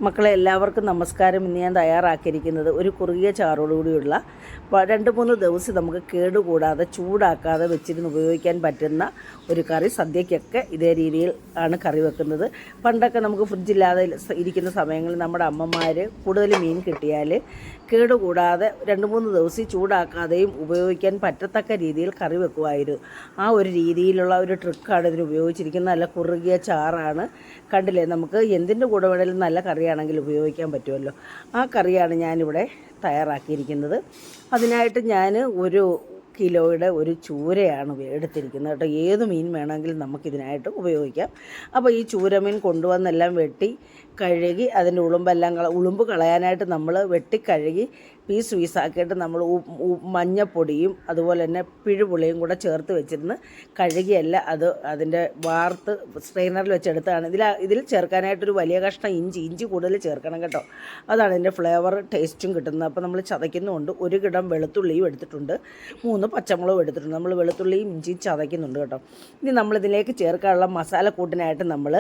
മക്കളെ എല്ലാവർക്കും നമസ്കാരം. ഇന്ന് ഞാൻ തയ്യാറാക്കിയിരിക്കുന്നത് ഒരു കുറുകിയ ചാറോടുകൂടിയുള്ള 2-3 ദിവസം നമുക്ക് കേടുകൂടാതെ ചൂടാക്കാതെ വെച്ചിരുന്ന് ഉപയോഗിക്കാൻ പറ്റുന്ന ഒരു കറി. സദ്യക്കൊക്കെ ഇതേ രീതിയിൽ ആണ് കറി വെക്കുന്നത്. പണ്ടൊക്കെ നമുക്ക് ഫ്രിഡ്ജില്ലാതെ ഇരിക്കുന്ന സമയങ്ങളിൽ നമ്മുടെ അമ്മമാർ കൂടുതൽ മീൻ കിട്ടിയാൽ കേടുകൂടാതെ 2-3 ദിവസം ചൂടാക്കാതെയും ഉപയോഗിക്കാൻ പറ്റത്തക്ക രീതിയിൽ കറി വെക്കുമായിരുന്നു. ആ ഒരു രീതിയിലുള്ള ഒരു ട്രിക്കാണ് ഇതിന് ഉപയോഗിച്ചിരിക്കുന്നത്. നല്ല കുറുകിയ ചാറാണ്. കണ്ടില്ലേ, നമുക്ക് എന്തിൻ്റെ കൂടെ വേണമെങ്കിലും നല്ല കറിയാണെങ്കിൽ ഉപയോഗിക്കാൻ പറ്റുമല്ലോ. ആ കറിയാണ് ഞാനിവിടെ തയ്യാറാക്കിയിരിക്കുന്നത്. അതിനായിട്ട് ഞാൻ 1 കിലോയുടെ ഒരു ചൂരയാണ് എടുത്തിരിക്കുന്നത് കേട്ടോ. ഏത് മീൻ വേണമെങ്കിലും നമുക്കിതിനായിട്ട് ഉപയോഗിക്കാം. അപ്പോൾ ഈ ചൂരമീൻ കൊണ്ടുവന്നെല്ലാം വെട്ടി കഴുകി അതിൻ്റെ ഉളുമ്പ് കളയാനായിട്ട് നമ്മൾ വെട്ടിക്കഴുകി പീസാക്കിയിട്ട് നമ്മൾ മഞ്ഞപ്പൊടിയും അതുപോലെ തന്നെ പിഴുപുളിയും കൂടെ ചേർത്ത് വെച്ചിരുന്ന് കഴുകിയല്ല അതിൻ്റെ വാർത്ത് സ്ട്രെയിനറിൽ വെച്ചെടുത്താണ്. ഇതിൽ ചേർക്കാനായിട്ടൊരു വലിയ കഷ്ണം ഇഞ്ചി കൂടുതൽ ചേർക്കണം കേട്ടോ. അതാണ് ഇതിൻ്റെ ഫ്ലേവർ ടേസ്റ്റും കിട്ടുന്നത്. അപ്പോൾ നമ്മൾ ചതയ്ക്കുന്നുണ്ട്. 1 കിടം വെളുത്തുള്ളിയും എടുത്തിട്ടുണ്ട്, 3 പച്ചമുളകും എടുത്തിട്ടുണ്ട്. നമ്മൾ വെളുത്തുള്ളിയും ഇഞ്ചിയും ചതയ്ക്കുന്നുണ്ട് കേട്ടോ. ഇനി നമ്മളിതിലേക്ക് ചേർക്കാനുള്ള മസാലക്കൂട്ടിനായിട്ട് നമ്മൾ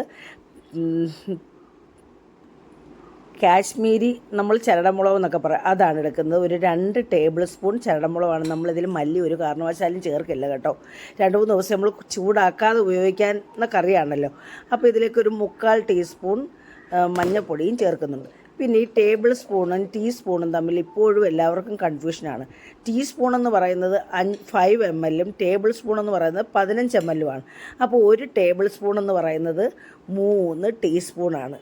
കാശ്മീരി നമ്മൾ ചരടമുളക് എന്നൊക്കെ പറയാം, അതാണ് എടുക്കുന്നത്. ഒരു 2 ടേബിൾ സ്പൂൺ ചരടമുളകാണ്. നമ്മളിതിൽ മല്ലി ഒരു കാരണവശാലും ചേർക്കില്ല കേട്ടോ. 2-3 ദിവസം നമ്മൾ ചൂടാക്കാതെ ഉപയോഗിക്കുന്ന കറിയാണല്ലോ. അപ്പോൾ ഇതിലേക്ക് ഒരു 3/4 ടീസ്പൂൺ മഞ്ഞൾപ്പൊടിയും ചേർക്കുന്നുണ്ട്. പിന്നെ ഈ ടേബിൾ സ്പൂണും ടീസ്പൂണും തമ്മിൽ ഇപ്പോഴും എല്ലാവർക്കും കൺഫ്യൂഷനാണ്. ടീസ്പൂൺ എന്ന് പറയുന്നത് 5 ml ടേബിൾ സ്പൂൺ എന്ന് പറയുന്നത് 15 ml ആണ്. അപ്പോൾ 1 ടേബിൾ സ്പൂൺ എന്ന് പറയുന്നത് 3 ടീസ്പൂണാണ്.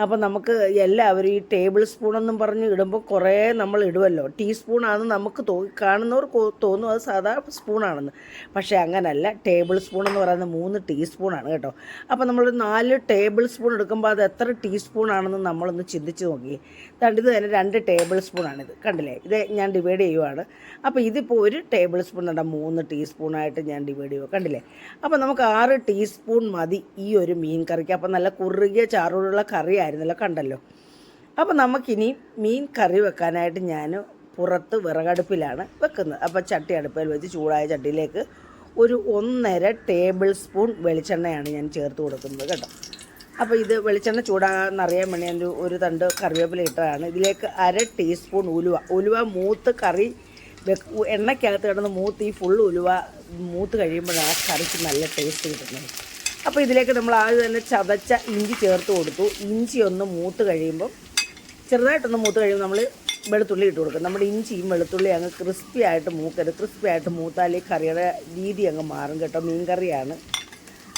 അപ്പോൾ നമുക്ക് എല്ലാവരും ഈ ടേബിൾ സ്പൂണെന്നും പറഞ്ഞ് ഇടുമ്പോൾ കുറേ നമ്മൾ ഇടുമല്ലോ. ടീസ്പൂണാണെന്ന് നമുക്ക് കാണുന്നവർക്ക് തോന്നും അത് സാധാ സ്പൂണാണെന്ന്. പക്ഷേ അങ്ങനല്ല. ടേബിൾ സ്പൂൺ എന്ന് പറയുന്നത് 3 ടീസ്പൂണാണ് കേട്ടോ. അപ്പോൾ നമ്മൾ 4 ടേബിൾ സ്പൂൺ എടുക്കുമ്പോൾ അത് എത്ര ടീസ്പൂണാണെന്ന് നമ്മളൊന്ന് ചിന്തിച്ച് നോക്കി. ഇത് തന്നെ 2 ടേബിൾ സ്പൂണാണിത്. കണ്ടില്ലേ, ഇത് ഞാൻ ഡിവൈഡ് ചെയ്യുവാണ്. അപ്പോൾ ഇതിപ്പോൾ 1 ടേബിൾ സ്പൂൺ 3 ടീസ്പൂണായിട്ട് ഞാൻ ഡിവൈഡ് ചെയ്യുക. കണ്ടില്ലേ, അപ്പോൾ നമുക്ക് 6 ടീസ്പൂൺ മതി ഈ ഒരു മീൻ കറിക്ക്. അപ്പോൾ നല്ല കുറുകിയ ചാറോടുള്ള കറിയായിരുന്നല്ലോ, കണ്ടല്ലോ. അപ്പോൾ നമുക്കിനി മീൻ കറി വെക്കാനായിട്ട് ഞാൻ പുറത്ത് വിറകടുപ്പിലാണ് വെക്കുന്നത്. അപ്പോൾ ചട്ടി അടുപ്പിൽ വെച്ച് ചൂടായ ചട്ടിയിലേക്ക് ഒരു 1.5 ടേബിൾ സ്പൂൺ വെളിച്ചെണ്ണയാണ് ഞാൻ ചേർത്ത് കൊടുക്കുന്നത് കേട്ടോ. അപ്പോൾ ഇത് വെളിച്ചെണ്ണ ചൂടാകാമെന്നറിയാൻ വേണ്ടി ഞാൻ ഒരു തണ്ട് കറിവേപ്പില ഇട്ടതാണ്. ഇതിലേക്ക് 1/2 ടീസ്പൂൺ ഉലുവ മൂത്ത് കറി എണ്ണയ്ക്കകത്ത് കിടന്ന് ഈ ഫുൾ ഉലുവ മൂത്ത് കഴിയുമ്പോഴാണ് കറിക്ക് നല്ല ടേസ്റ്റ് കിട്ടുന്നത്. അപ്പോൾ ഇതിലേക്ക് നമ്മൾ ആദ്യം തന്നെ ചതച്ച ഇഞ്ചി ചേർത്ത് കൊടുത്തു. ഇഞ്ചി ഒന്ന് മൂത്ത് കഴിയുമ്പം ചെറുതായിട്ടൊന്ന് മൂത്ത് കഴിയുമ്പോൾ നമ്മൾ വെളുത്തുള്ളി ഇട്ട് കൊടുക്കും. നമ്മുടെ ഇഞ്ചിയും വെളുത്തുള്ളി അങ്ങ് ക്രിസ്പി ആയിട്ട് മൂത്താൽ ഈ കറിയുടെ രീതി അങ്ങ് മാറും കേട്ടോ. മീൻ കറിയാണ്.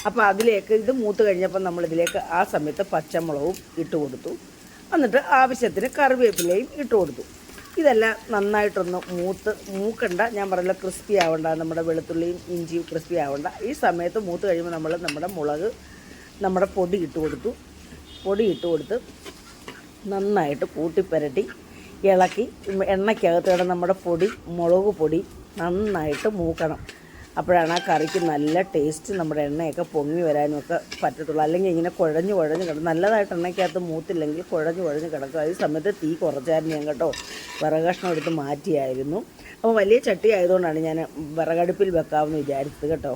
അപ്പോൾ അതിലേക്ക് ഇത് മൂത്ത് കഴിഞ്ഞപ്പോൾ നമ്മളിതിലേക്ക് ആ സമയത്ത് പച്ചമുളകും ഇട്ട് കൊടുത്തു. എന്നിട്ട് ആവശ്യത്തിന് കറിവേപ്പിലയും ഇട്ട് കൊടുത്തു. ഇതെല്ലാം നന്നായിട്ടൊന്ന് മൂക്കണ്ട, ഞാൻ പറഞ്ഞില്ല ക്രിസ്പി ആവണ്ട, നമ്മുടെ വെളുത്തുള്ളിയും ഇഞ്ചിയും ക്രിസ്പി ആവണ്ട. ഈ സമയത്ത് മൂത്ത് കഴിയുമ്പോൾ നമ്മൾ നമ്മുടെ പൊടി ഇട്ട് കൊടുത്ത് നന്നായിട്ട് കൂട്ടിപ്പരട്ടി ഇളക്കി എണ്ണയ്ക്കകത്ത് കിടന്ന് നമ്മുടെ മുളക് പൊടി നന്നായിട്ട് മൂക്കണം. അപ്പോഴാണ് ആ കറിക്ക് നല്ല ടേസ്റ്റ്, നമ്മുടെ എണ്ണയൊക്കെ പൊങ്ങി വരാനും ഒക്കെ പറ്റത്തുള്ളൂ. അല്ലെങ്കിൽ ഇങ്ങനെ കുഴഞ്ഞ് കിടക്കും. നല്ലതായിട്ട് എണ്ണയ്ക്കകത്ത് മൂത്തില്ലെങ്കിൽ കുഴഞ്ഞ് കിടക്കും. ഈ സമയത്ത് തീ കുറച്ചായിരുന്നു ഞാൻ കേട്ടോ. വിറകഷ്ണം എടുത്ത് മാറ്റിയായിരുന്നു. അപ്പോൾ വലിയ ചട്ടി ആയതുകൊണ്ടാണ് ഞാൻ വിറകടുപ്പിൽ വെക്കാമെന്ന് വിചാരിച്ചത് കേട്ടോ.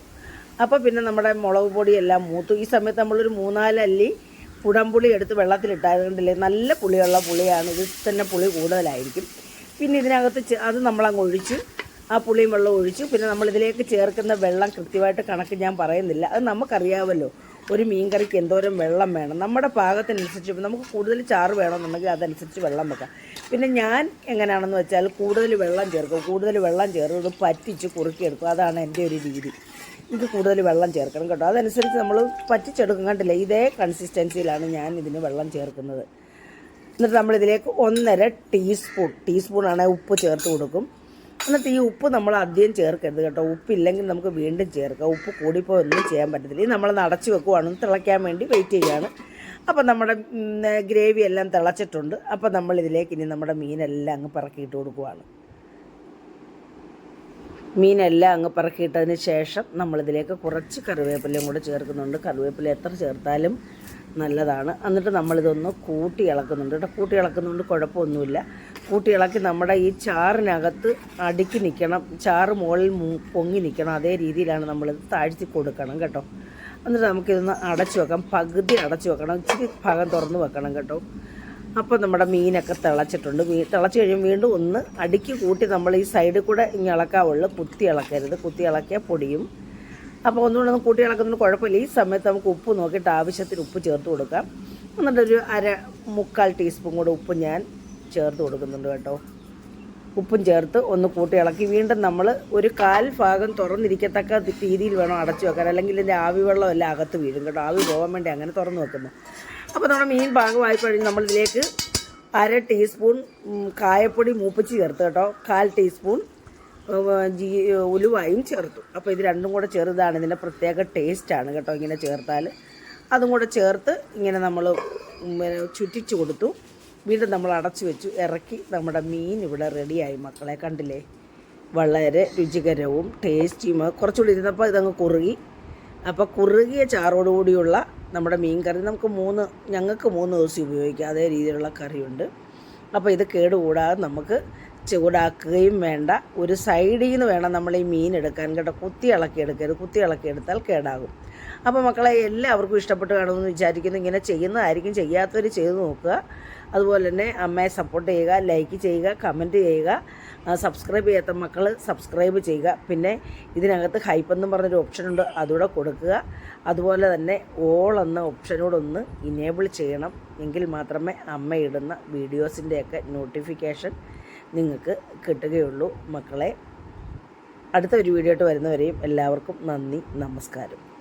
അപ്പോൾ പിന്നെ നമ്മുടെ മുളക് പൊടിയെല്ലാം മൂത്തു. ഈ സമയത്ത് നമ്മളൊരു 3-4 അല്ലി കുടംപുളി എടുത്ത് വെള്ളത്തിലിട്ടായതുകൊണ്ടല്ലേ, നല്ല പുളിയുള്ള പുളിയാണ്. ഇതിൽ തന്നെ പുളി കൂടുതലായിരിക്കും. പിന്നെ ഇതിനകത്ത് അത് നമ്മളങ്ങ് ഒഴിച്ചു, ആ പുളിയും വെള്ളം ഒഴിച്ചു. പിന്നെ നമ്മളിതിലേക്ക് ചേർക്കുന്ന വെള്ളം കൃത്യമായിട്ട് കണക്ക് ഞാൻ പറയുന്നില്ല, അത് നമുക്കറിയാമല്ലോ. ഒരു മീൻ കറിക്ക് എന്തോരം വെള്ളം വേണം, നമ്മുടെ പാകത്തിനനുസരിച്ച്. നമുക്ക് കൂടുതൽ ചാറ് വേണമെന്നുണ്ടെങ്കിൽ അതനുസരിച്ച് വെള്ളം വെക്കാം. പിന്നെ ഞാൻ എങ്ങനെയാണെന്ന് വെച്ചാൽ കൂടുതൽ വെള്ളം ചേർക്കും, ഇത് പറ്റിച്ച് കുറുക്കിയെടുക്കും. അതാണ് എൻ്റെ ഒരു രീതി. ഇത് കൂടുതൽ വെള്ളം ചേർക്കണം കേട്ടോ. അതനുസരിച്ച് നമ്മൾ പറ്റിച്ചെടുക്കും. കണ്ടില്ലേ, ഇതേ കൺസിസ്റ്റൻസിയിലാണ് ഞാൻ ഇതിന് വെള്ളം ചേർക്കുന്നത്. എന്നിട്ട് നമ്മളിതിലേക്ക് 1.5 ടീസ്പൂണാണ് ഉപ്പ് ചേർത്ത് കൊടുക്കും. എന്നിട്ട് ഈ ഉപ്പ് നമ്മൾ ആദ്യം ചേർക്കരുത് കേട്ടോ. ഉപ്പില്ലെങ്കിൽ നമുക്ക് വീണ്ടും ചേർക്കാം. ഉപ്പ് കൂടിപ്പോൾ ഒന്നും ചെയ്യാൻ പറ്റത്തില്ല. ഇത് നമ്മളൊന്ന് അടച്ചു വെക്കുവാണ്, തിളയ്ക്കാൻ വേണ്ടി വെയിറ്റ് ചെയ്യുകയാണ്. അപ്പോൾ നമ്മുടെ ഗ്രേവി എല്ലാം തിളച്ചിട്ടുണ്ട്. അപ്പോൾ നമ്മളിതിലേക്ക് ഇനി നമ്മുടെ മീനെല്ലാം അങ്ങ് പറക്കിയിട്ട് കൊടുക്കുവാണ്. മീനെല്ലാം അങ്ങ് പറക്കിയിട്ടതിന് ശേഷം നമ്മളിതിലേക്ക് കുറച്ച് കറിവേപ്പിലയും കൂടെ ചേർക്കുന്നുണ്ട്. കറിവേപ്പില എത്ര ചേർത്താലും നല്ലതാണ്. എന്നിട്ട് നമ്മളിതൊന്ന് കൂട്ടി ഇളക്കുന്നുണ്ട് കേട്ടോ. കൂട്ടി ഇളക്കുന്നുണ്ട്, കുഴപ്പമൊന്നുമില്ല. കൂട്ടി ഇളക്കി നമ്മുടെ ഈ ചാറിനകത്ത് അടുക്കി നിൽക്കണം, ചാറ് മുകളിൽ പൊങ്ങി നിൽക്കണം. അതേ രീതിയിലാണ് നമ്മളിത് താഴ്ത്തി കൊടുക്കണം കേട്ടോ. എന്നിട്ട് നമുക്കിതൊന്ന് അടച്ചു വെക്കാം. പകുതി അടച്ചു വെക്കണം, ഇച്ചിരി ഭാഗം തുറന്ന് വെക്കണം കേട്ടോ. അപ്പോൾ നമ്മുടെ മീനൊക്കെ തിളച്ചിട്ടുണ്ട്. തിളച്ച് കഴിയുമ്പോൾ വീണ്ടും ഒന്ന് അടുക്കി കൂട്ടി നമ്മൾ ഈ സൈഡിൽ കൂടെ ഇങ്ങനെ ഇളക്കാവുള്ളൂ, കുത്തി ഇളക്കരുത്. കുത്തി ഇളക്കിയാൽ പൊടിയും. അപ്പോൾ ഒന്നുകൂടെ ഒന്ന് കൂട്ടി ഇളക്കുന്നതിന് കുഴപ്പമില്ല. ഈ സമയത്ത് നമുക്ക് ഉപ്പ് നോക്കിയിട്ട് ആവശ്യത്തിന് ഉപ്പ് ചേർത്ത് കൊടുക്കാം. എന്നിട്ടൊരു 1/4 ടീസ്പൂൺ കൂടെ ഉപ്പ് ഞാൻ ചേർത്ത് കൊടുക്കുന്നുണ്ട് കേട്ടോ. ഉപ്പും ചേർത്ത് ഒന്ന് കൂട്ടി ഇളക്കി വീണ്ടും നമ്മൾ ഒരു 1/4 ഭാഗം തുറന്നിരിക്കത്തക്ക രീതിയിൽ വേണം അടച്ചു വെക്കാൻ, അല്ലെങ്കിൽ ഇതിൻ്റെ ആവി വെള്ളം എല്ലാം അകത്ത് വീഴും കേട്ടോ. ആവി പോകാൻ വേണ്ടി അങ്ങനെ തുറന്ന് വെക്കുന്നത്. അപ്പോൾ നമ്മുടെ മീൻ പാകമായി കഴിഞ്ഞ് നമ്മളിതിലേക്ക് 1/2 ടീസ്പൂൺ കായപ്പൊടി മൂപ്പിച്ച് ചേർത്ത് കേട്ടോ. 1/4 ടീസ്പൂൺ ഉലുവായും ചേർത്തു. അപ്പോൾ ഇത് രണ്ടും കൂടെ ചെറുതാണ്, ഇതിൻ്റെ പ്രത്യേക ടേസ്റ്റാണ് കേട്ടോ ഇങ്ങനെ ചേർത്താൽ. അതും കൂടെ ചേർത്ത് ഇങ്ങനെ നമ്മൾ ചുറ്റിച്ച് കൊടുത്തു. വീണ്ടും നമ്മൾ അടച്ചു വെച്ചു. ഇറക്കി. നമ്മുടെ മീൻ ഇവിടെ റെഡിയായി മക്കളെ, കണ്ടില്ലേ? വളരെ രുചികരവും ടേസ്റ്റിയും. കുറച്ചുകൂടി ഇരുന്നപ്പോൾ ഇതങ്ങ് കുറുകി. അപ്പോൾ കുറുകിയ ചാറോടുകൂടിയുള്ള നമ്മുടെ മീൻ കറി ഞങ്ങൾക്ക് 3 ദിവസം ഉപയോഗിക്കാം. അതേ രീതിയിലുള്ള കറിയുണ്ട്. അപ്പോൾ ഇത് കേടുകൂടാതെ നമുക്ക് ചൂടാക്കുകയും വേണ്ട. ഒരു സൈഡിൽ നിന്ന് വേണം നമ്മൾ ഈ മീൻ എടുക്കാൻ കേട്ടോ. കുത്തി ഇളക്കി എടുക്കരുത്. കുത്തി ഇളക്കി എടുത്താൽ കേടാകും. അപ്പോൾ മക്കളെ എല്ലാവർക്കും ഇഷ്ടപ്പെട്ട് കാണുമെന്ന് വിചാരിക്കുന്നു. ഇങ്ങനെ ചെയ്യുന്നതായിരിക്കും, ചെയ്യാത്തവർ ചെയ്ത് നോക്കുക. അതുപോലെ തന്നെ അമ്മയെ സപ്പോർട്ട് ചെയ്യുക, ലൈക്ക് ചെയ്യുക, കമൻറ്റ് ചെയ്യുക. സബ്സ്ക്രൈബ് ചെയ്യാത്ത മക്കൾ സബ്സ്ക്രൈബ് ചെയ്യുക. പിന്നെ ഇതിനകത്ത് ഹൈപ്പെന്നും പറഞ്ഞൊരു ഓപ്ഷനുണ്ട്, അതുകൂടെ കൊടുക്കുക. അതുപോലെ തന്നെ ഓൾ എന്ന ഓപ്ഷനോടൊന്ന് ഇനേബിൾ ചെയ്യണം. എങ്കിൽ മാത്രമേ അമ്മ ഇടുന്ന വീഡിയോസിൻ്റെയൊക്കെ നോട്ടിഫിക്കേഷൻ നിങ്ങൾക്ക് കിട്ടുകയുള്ളൂ മക്കളെ. അടുത്ത ഒരു വീഡിയോ ആയിട്ട് വരുന്നവരെയും എല്ലാവർക്കും നന്ദി, നമസ്കാരം.